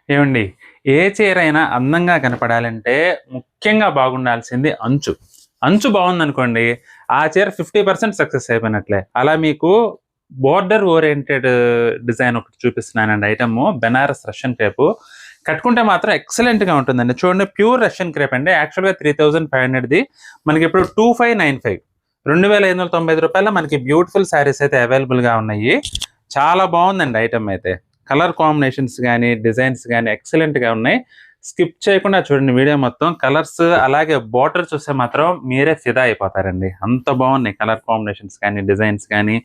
ఏవండి, ఏ చీరైనా అందంగా కనపడాలంటే ముఖ్యంగా బాగుండాల్సింది అంచు. అంచు బావుందనుకోండి, ఆ చీర 50% సక్సెస్ అయిపోయినట్లే. అలా మీకు బోర్డర్ ఓరియెంటెడ్ డిజైన్ ఒకటి చూపిస్తున్నానండి ఐటెము. Banaras Russian crepe. కట్టుకుంటే మాత్రం ఎక్సలెంట్‌గా ఉంటుందండి. చూడండి, ప్యూర్ రష్యన్ క్రేప్ అండి. యాక్చువల్‌గా 3500ది మనకిప్పుడు 2595 రూ. 2595లో మనకి బ్యూటిఫుల్ శారీస్ అయితే అవైలబుల్‌గా ఉన్నాయి. చాలా బావుందండి ఐటెమ్ అయితే. కలర్ కాంబినేషన్స్ గానీ, డిజైన్స్ గానీ ఎక్సలెంట్‌గా ఉన్నాయి. స్కిప్ చేయకుండా చూడండి వీడియో మొత్తం. కలర్స్ అలాగే బోర్డర్ చూస్తే మాత్రం మీరే ఫిదా అయిపోతారండి. అంత బావున్నాయి కలర్ కాంబినేషన్స్ కానీ, డిజైన్స్ కానీ.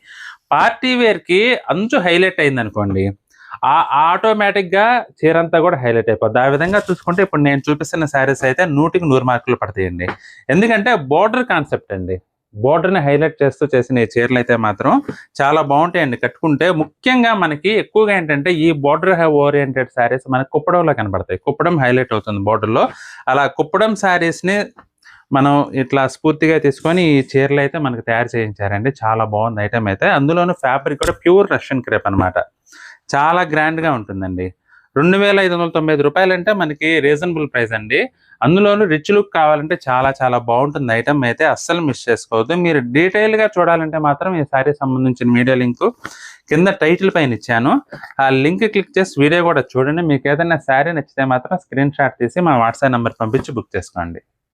పార్టీ వేర్‌కి అంచు హైలైట్ అయిందనుకోండి, ఆటోమేటిక్‌గా చీరంతా కూడా హైలైట్ అయిపోద్ది. ఆ విధంగా చూసుకుంటే ఇప్పుడు నేను చూపిస్తున్న శారీస్ అయితే 100కి 100 మార్కులు పడతాయండి. ఎందుకంటే బోర్డర్ కాన్సెప్ట్ అండి. బోర్డర్‌ని హైలైట్ చేస్తూ చేసిన ఈ చీరలైతే మాత్రం చాలా బావుంటాయండి కట్టుకుంటే. ముఖ్యంగా మనకి ఎక్కువగా ఏంటంటే ఈ బోర్డర్ ఓరియెంటెడ్ శారీస్ మనకు కుప్పడంలో కనపడతాయి. కుప్పడం హైలైట్ అవుతుంది బోర్డర్‌లో. అలా కుప్పడం శారీస్‌ని మనం ఇట్లా స్ఫూర్తిగా తీసుకొని ఈ చీరలైతే మనకు తయారు చేయించారండి. చాలా బావుంది ఐటెమ్ అయితే. అందులోను ఫ్యాబ్రిక్ కూడా ప్యూర్ రష్యన్ క్రేప్ అనమాట. చాలా గ్రాండ్‌గా ఉంటుందండి. రూ. 2595 అంటే మనకి రీజనబుల్ ప్రైస్ అండి. అందులోనూ రిచ్ లుక్ కావాలంటే చాలా చాలా బావుంటుంది ఐటెమ్ అయితే అస్సలు మిస్ చేసుకోవద్దు. మీరు డీటెయిల్‌గా చూడాలంటే మాత్రం ఈ సారీకి సంబంధించిన వీడియో లింకు కింద టైటిల్ పైన ఇచ్చాను. ఆ లింక్ క్లిక్ చేసి వీడియో కూడా చూడండి. మీకు ఏదైనా శారీ నచ్చితే మాత్రం స్క్రీన్ షాట్ తీసి మా వాట్సాప్ నంబర్‌కి పంపించి బుక్ చేసుకోండి.